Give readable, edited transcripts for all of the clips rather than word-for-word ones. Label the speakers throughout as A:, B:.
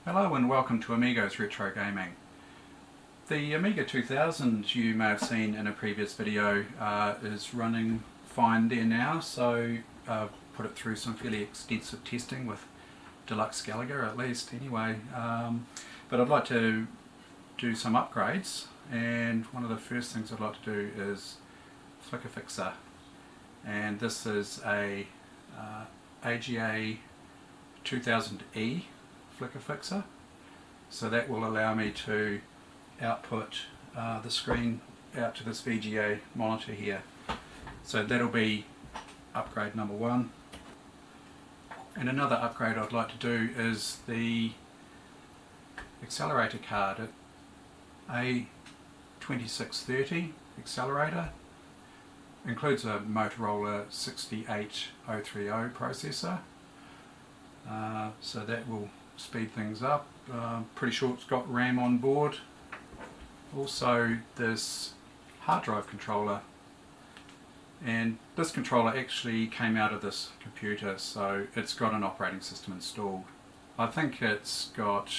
A: Hello and welcome to Amigo's Retro Gaming. The Amiga 2000 you may have seen in a previous video is running fine there now, so put it through some fairly extensive testing with Deluxe Gallagher at least anyway. But I'd like to do some upgrades, and one of the first things I'd like to do is Flicker Fixer, and this is a AGA 2000E Flicker Fixer, so that will allow me to output the screen out to this VGA monitor here. So that'll be upgrade number one. And another upgrade I'd like to do is the accelerator card. A2630 accelerator, includes a Motorola 68030 processor, so that will speed things up. Pretty sure it's got RAM on board. Also this hard drive controller, and this controller actually came out of this computer, so it's got an operating system installed. I think it's got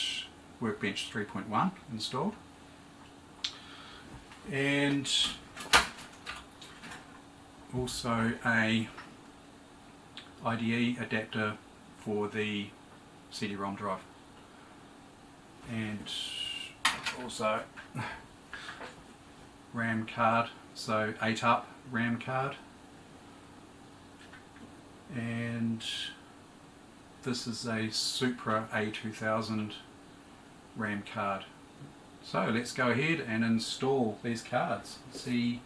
A: Workbench 3.1 installed, and also a IDE adapter for the CD-ROM drive, and also RAM card, so 8-up RAM card, and this is a Supra A2000 RAM card. So let's go ahead and install these cards, see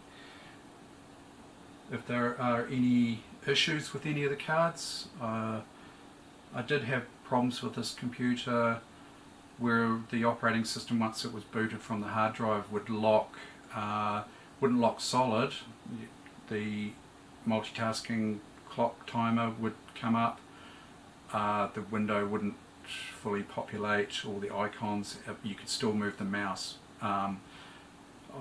A: if there are any issues with any of the cards. I did have problems with this computer where the operating system, once it was booted from the hard drive, would wouldn't lock solid. The multitasking clock timer would come up, the window wouldn't fully populate all the icons, you could still move the mouse. I'm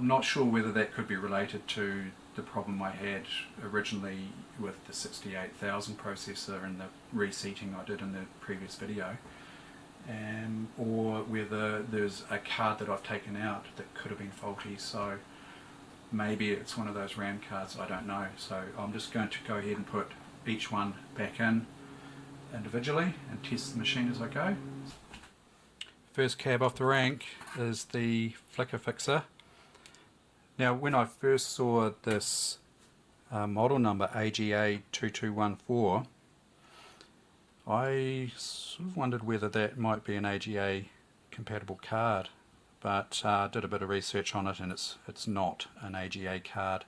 A: not sure whether that could be related to the problem I had originally with the 68000 processor and the reseating I did in the previous video, or whether there's a card that I've taken out that could have been faulty. So maybe it's one of those RAM cards, I don't know. So I'm just going to go ahead and put each one back in individually and test the machine as I go. First cab off the rank is the Flicker Fixer. Now, when I first saw this model number AGA 2214, I sort of wondered whether that might be an AGA compatible card, but did a bit of research on it, and it's not an AGA card.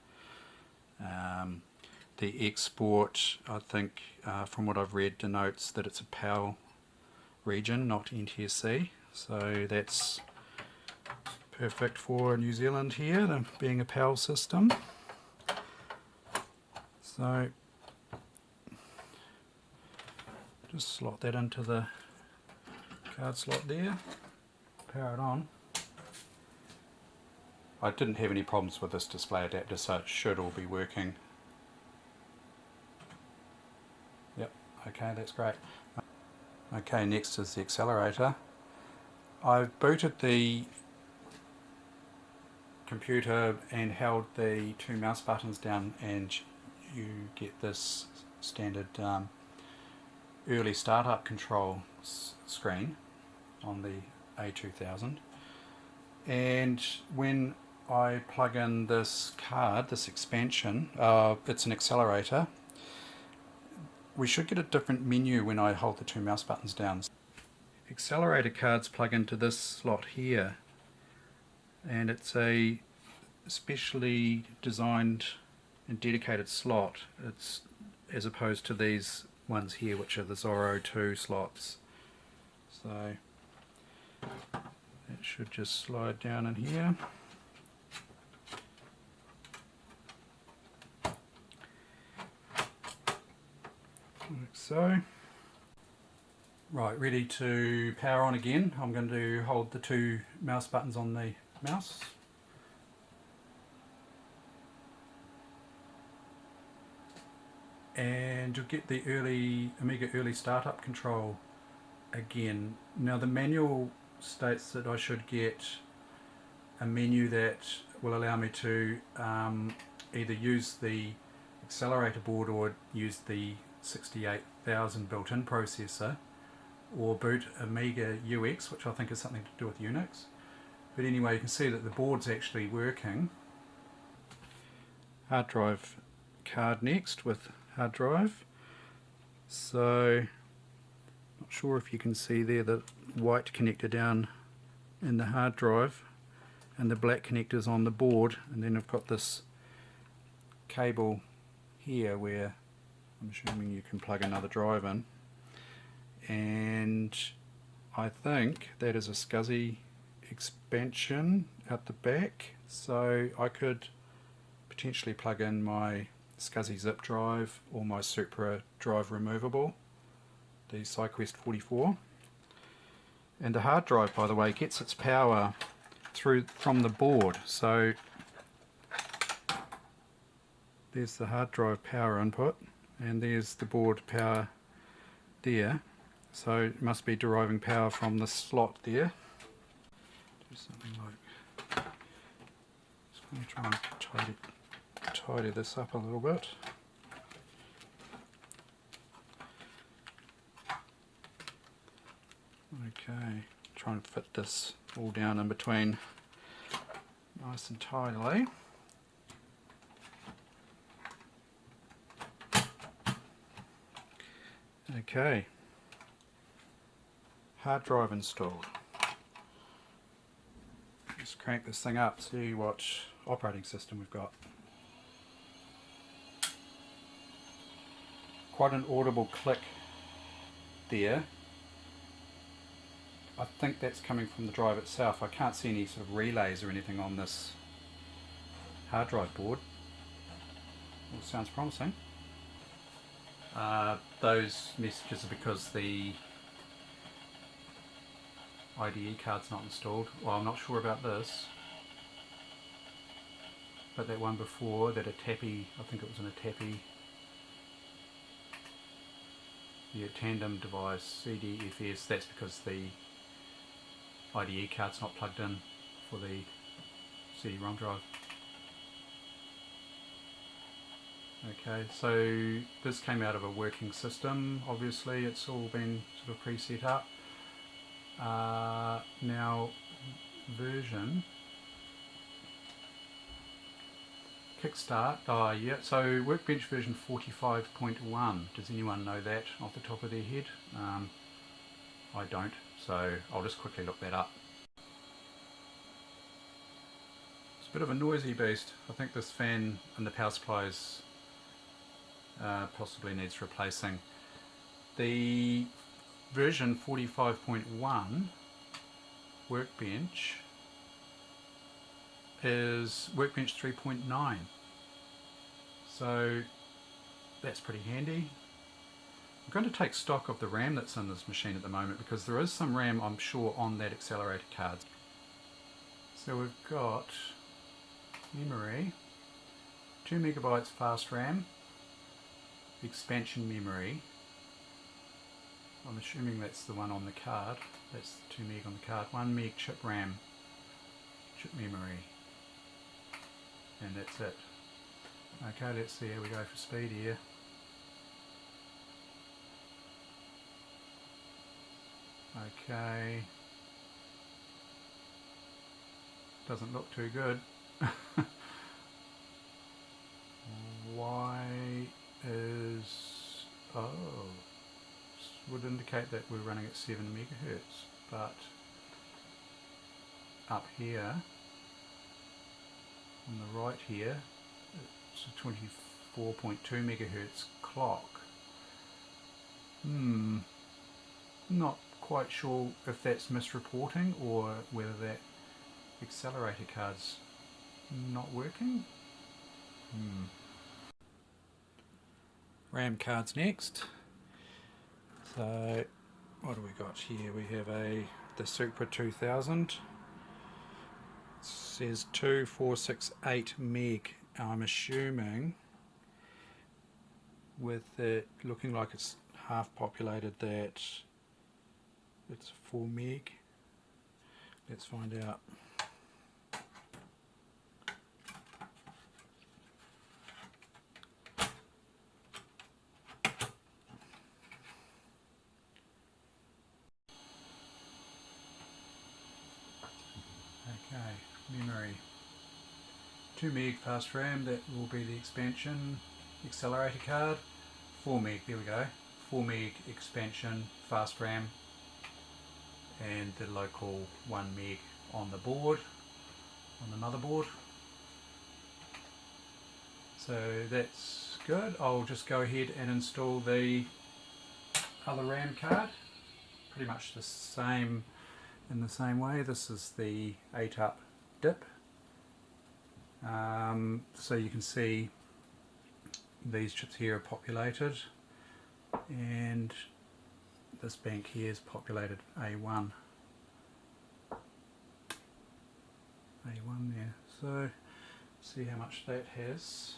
A: The export, I think, from what I've read, denotes that it's a PAL region, not NTSC, so that's perfect for New Zealand here, being a PAL system. So just slot that into the card slot there, power it on. I didn't have any problems with this display adapter, so it should all be working. Yep, okay, that's great. Okay, next is the accelerator. I've booted the computer and held the two mouse buttons down, and you get this standard early startup control screen on the A2000, and when I plug in this card, this expansion, it's an accelerator, we should get a different menu when I hold the two mouse buttons down. Accelerator cards plug into this slot here, and it's a specially designed and dedicated slot. It's as opposed to these ones here, which are the Zorro 2 slots. So it should just slide down in here. Like so. Right, ready to power on again. I'm going to hold the two mouse buttons on the mouse. And you'll get the Amiga early startup control again. Now the manual states that I should get a menu that will allow me to either use the accelerator board or use the 68,000 built-in processor, or boot Amiga UX, which I think is something to do with Unix. But anyway, you can see that the board's actually working. Hard drive card next with hard drive. So, not sure if you can see there the white connector down in the hard drive and the black connectors on the board, and then I've got this cable here where I'm assuming you can plug another drive in, and I think that is a SCSI expansion at the back, so I could potentially plug in my SCSI zip drive or my Supra drive removable, the SiQuest 44. And the hard drive, by the way, gets its power from the board, so there's the hard drive power input and there's the board power there, so it must be deriving power from the slot there. Do something like, just going to try and tidy this up a little bit. Okay, try and fit this all down in between nice and tidily. Okay, hard drive installed. Let's crank this thing up, see what operating system we've got. Quite an audible click there. I think that's coming from the drive itself. I can't see any sort of relays or anything on this hard drive board. Well, sounds promising. Those messages are because the IDE card's not installed. Well, I'm not sure about this, but that one before, that Atapi, I think it was an Atapi, the tandem device CDFS, that's because the IDE card's not plugged in for the CD-ROM drive. Okay, so this came out of a working system, obviously it's all been sort of pre-set up. Now version, kickstart, yeah, so Workbench version 45.1, does anyone know that off the top of their head? I don't, so I'll just quickly look that up. It's a bit of a noisy beast. I think this fan and the power supply is possibly needs replacing. The version 45.1 Workbench is Workbench 3.9, so that's pretty handy. I'm going to take stock of the RAM that's in this machine at the moment, because there is some RAM, I'm sure, on that accelerator card. So we've got memory, 2 megabytes fast RAM, expansion memory, I'm assuming that's the one on the card, that's 2 meg on the card, 1 meg chip RAM, chip memory, and that's it. Okay, let's see how we go for speed here. Okay, doesn't look too good. Why is, oh, would indicate that we're running at 7 megahertz, but up here on the right here it's a 24.2 megahertz clock. Not quite sure if that's misreporting or whether that accelerator card's not working. RAM cards next. So what do we got here? We have the Supra 2000. It says 2468 meg. I'm assuming with it looking like it's half populated that
B: it's 4 meg. Let's find out. Okay, memory. 2 meg fast RAM, that will be the expansion accelerator card. 4 meg, there we go. 4 meg expansion fast RAM, and the local 1 meg on the board, on the motherboard. So that's good. I'll just go ahead and install the other RAM card. Pretty much the same, in the same way. This is the 8-up DIP. So you can see these chips here are populated, and this bank here is populated A1. A1 there. So see how much that has.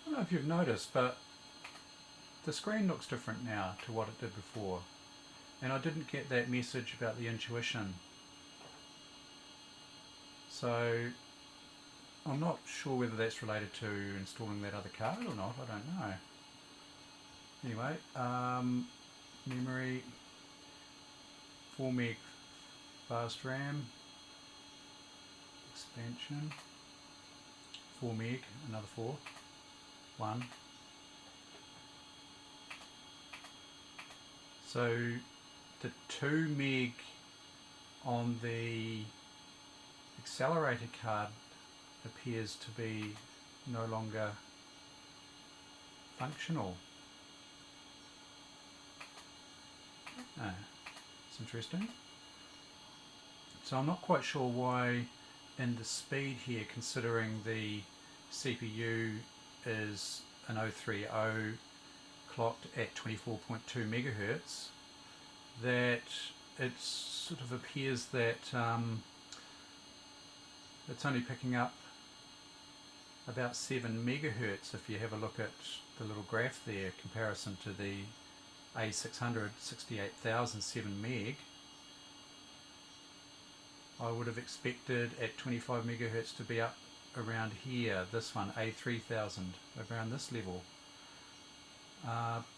B: I don't know if you've noticed, but the screen looks different now to what it did before, and I didn't get that message about the intuition. So I'm not sure whether that's related to installing that other card or not, I don't know. Anyway, memory, 4 meg fast RAM, expansion, 4 meg, another 4, 1. So the 2 meg on the accelerator card appears to be no longer functional. It's interesting. So I'm not quite sure why in the speed here, considering the CPU is an 030 clocked at 24.2 megahertz, that it sort of appears that it's only picking up about 7 megahertz if you have a look at the little graph there, comparison to the A600 68,000 7 meg. I would have expected at 25 megahertz to be up around here, this one A3000, around this level,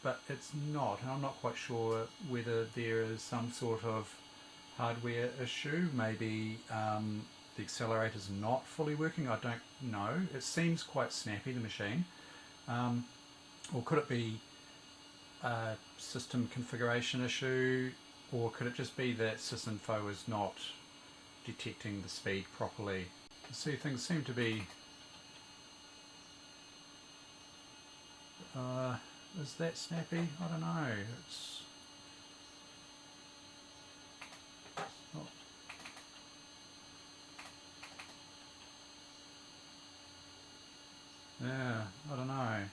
B: but it's not, and I'm not quite sure whether there is some sort of hardware issue. Maybe the accelerator's not fully working, I don't know. It seems quite snappy, the machine. Or could it be a system configuration issue, or could it just be that Sysinfo is not detecting the speed properly? You see, things seem to be... is that snappy? I don't know. It's not... Yeah, I don't know.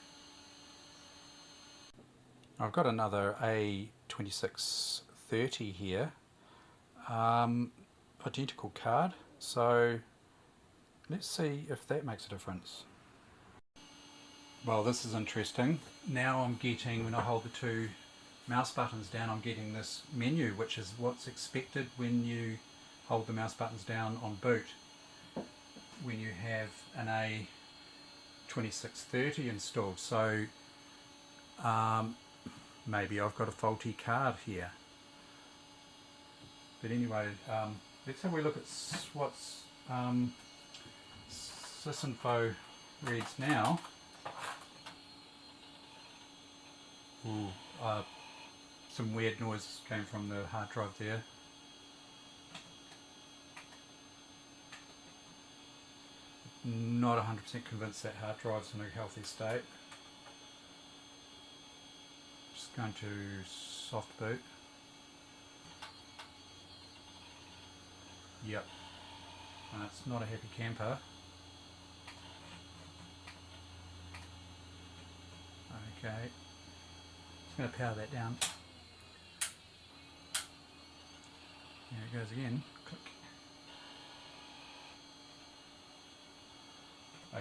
B: I've got another A2630 here, identical card, so let's see if that makes a difference. Well, this is interesting. Now I'm getting, when I hold the two mouse buttons down, I'm getting this menu, which is what's expected when you hold the mouse buttons down on boot, when you have an A2630 installed. So maybe I've got a faulty card here. But anyway, let's have a look at what's Sysinfo reads now. Ooh, some weird noise came from the hard drive there. Not 100% convinced that hard drive's in a healthy state. Just going to soft boot. Yep, it's not a happy camper. Okay, just going to power that down. There it goes again. Click.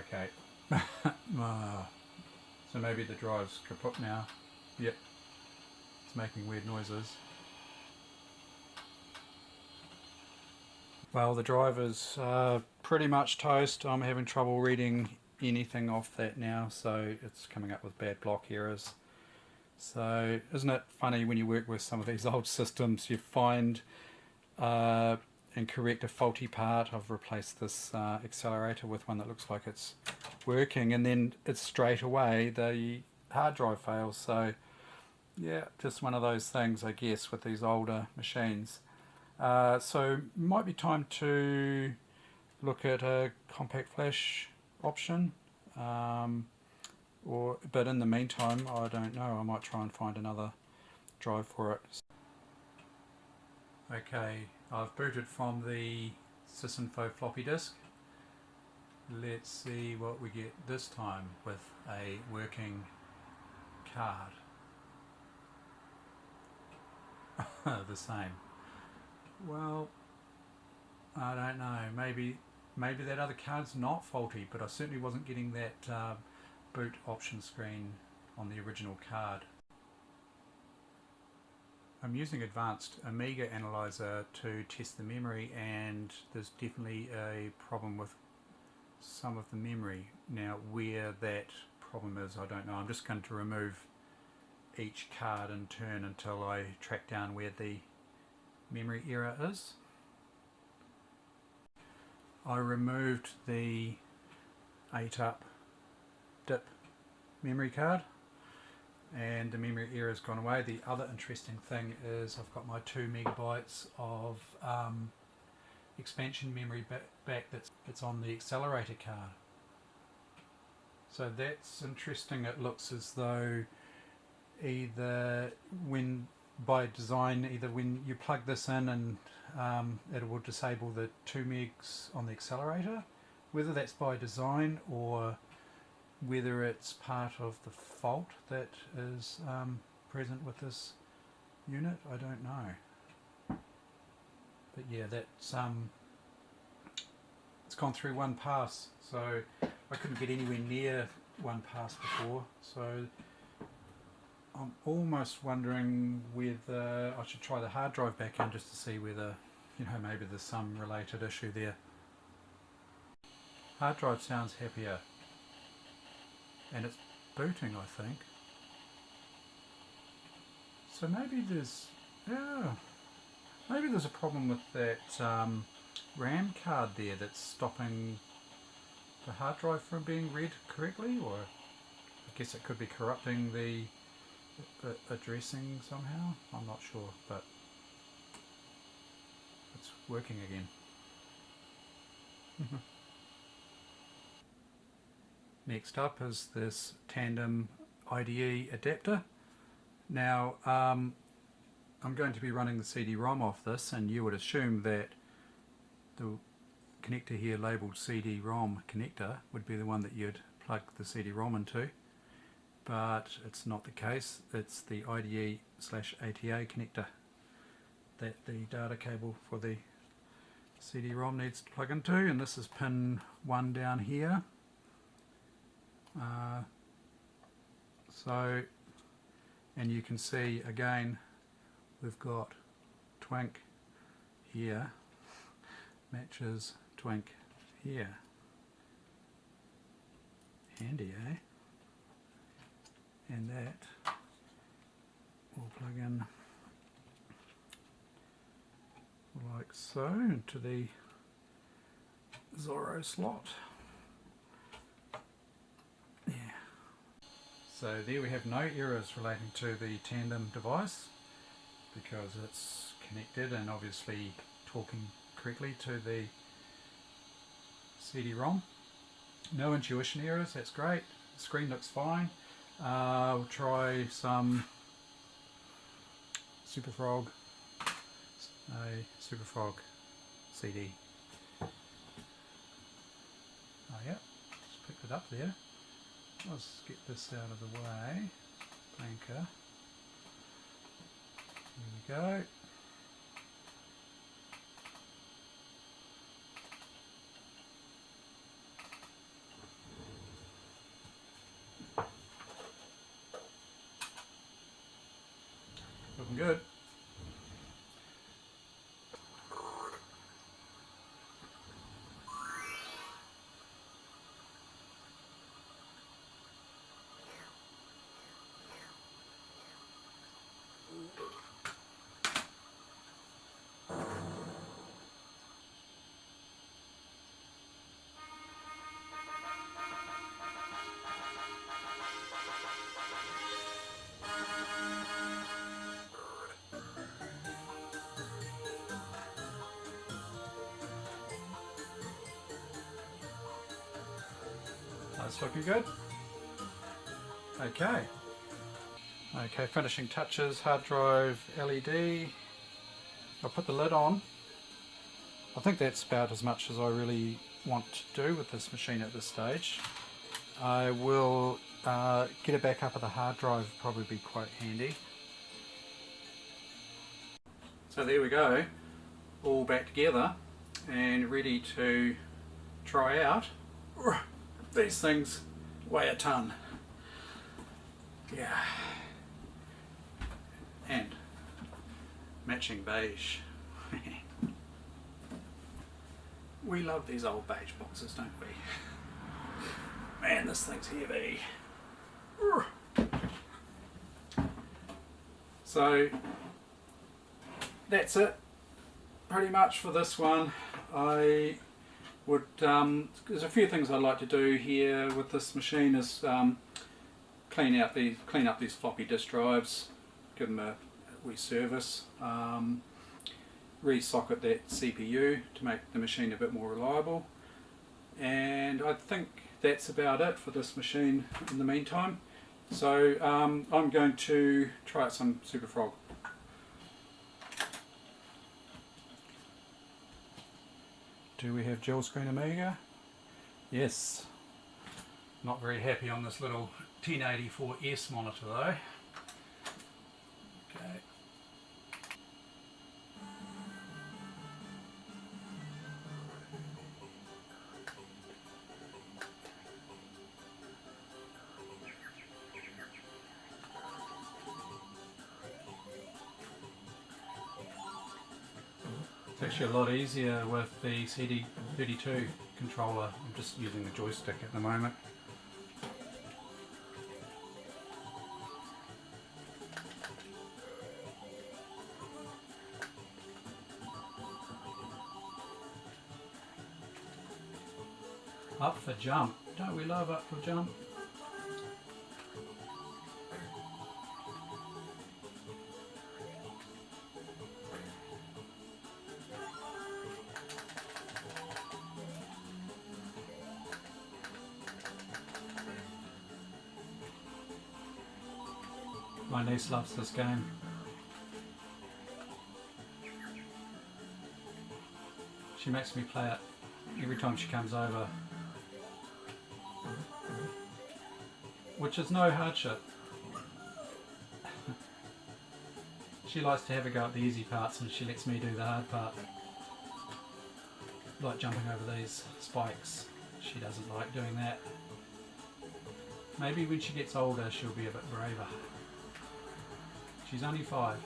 B: Okay. It's So maybe the drive's kaput now. Yep, it's making weird noises. Well, the drive is pretty much toast. I'm having trouble reading anything off that now, so it's coming up with bad block errors. So isn't it funny when you work with some of these old systems, you find and correct a faulty part. I've replaced this accelerator with one that looks like it's working, and then it's straight away the hard drive fails. So yeah, just one of those things, I guess, with these older machines. So might be time to look at a compact flash option, but in the meantime, I don't know, I might try and find another drive for it. Okay, I've booted from the Sysinfo floppy disk. Let's see what we get this time with a working card. The same. Well, I don't know, maybe that other card's not faulty, but I certainly wasn't getting that boot option screen on the original card. I'm using advanced Amiga Analyzer to test the memory, and there's definitely a problem with some of the memory. Now where that problem is, I don't know. I'm just going to remove each card in turn until I track down where the memory error is. I removed the 8-up DIP memory card and the memory error has gone away. The other interesting thing is I've got my 2 megabytes of expansion memory back that's on the accelerator card. So that's interesting. It looks as though either by design, either when you plug this in and it will disable the 2 megs on the accelerator, whether that's by design or whether it's part of the fault that is present with this unit, I don't know. But yeah, that's it's gone through one pass, so I couldn't get anywhere near one pass before, so I'm almost wondering whether I should try the hard drive back in just to see whether, maybe there's some related issue there. Hard drive sounds happier, and it's booting, I think. So maybe there's a problem with that RAM card there that's stopping the hard drive from being read correctly, or I guess it could be corrupting the addressing somehow. I'm not sure, but it's working again. Next up is this tandem IDE adapter. Now I'm going to be running the CD-ROM off this, and you would assume that the connector here labelled CD-ROM connector would be the one that you'd plug the CD-ROM into, but it's not the case. It's the IDE/ATA connector that the data cable for the CD-ROM needs to plug into, and this is pin 1 down here. And you can see again we've got twink here matches twink here. Handy, eh? And that will plug in like so into the Zorro slot. Yeah. So there we have no errors relating to the tandem device because it's connected and obviously talking correctly to the CD-ROM. No intuition errors, that's great. The screen looks fine. We'll try some Superfrog, a Superfrog CD. Oh yeah, just picked it up there. Let's get this out of the way. Anchor. There we go. Looking good. That's looking good. Okay. Okay, finishing touches, hard drive, LED. I'll put the lid on. I think that's about as much as I really want to do with this machine at this stage. I will get it back up at the hard drive, probably be quite handy. So there we go, all back together and ready to try out. These things weigh a ton. Yeah. And matching beige. We love these old beige boxes, don't we? Man, this thing's heavy. So that's it pretty much for this one. I would there's a few things I'd like to do here with this machine is clean up these floppy disk drives, give them a wee service, re-socket that CPU to make the machine a bit more reliable, and I think that's about it for this machine in the meantime. So I'm going to try out some SuperFrog. Do we have dual screen Amiga? Yes. Not very happy on this little 1084S monitor though. Okay. It's actually a lot easier with the CD32 controller. I'm just using the joystick at the moment. Up for jump. Don't we love up for jump? My niece loves this game. She makes me play it every time she comes over, which is no hardship. She likes to have a go at the easy parts and she lets me do the hard part, like jumping over these spikes. She doesn't like doing that. Maybe when she gets older she'll be a bit braver. She's only 5.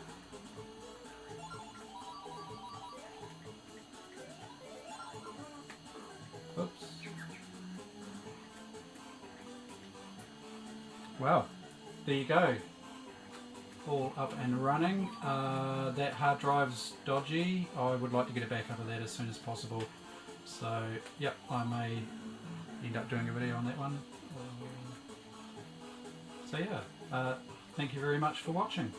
B: Oops. Well, there you go. All up and running. That hard drive's dodgy. I would like to get it back up of that as soon as possible. So, yep, I may end up doing a video on that one. So yeah, thank you very much for watching.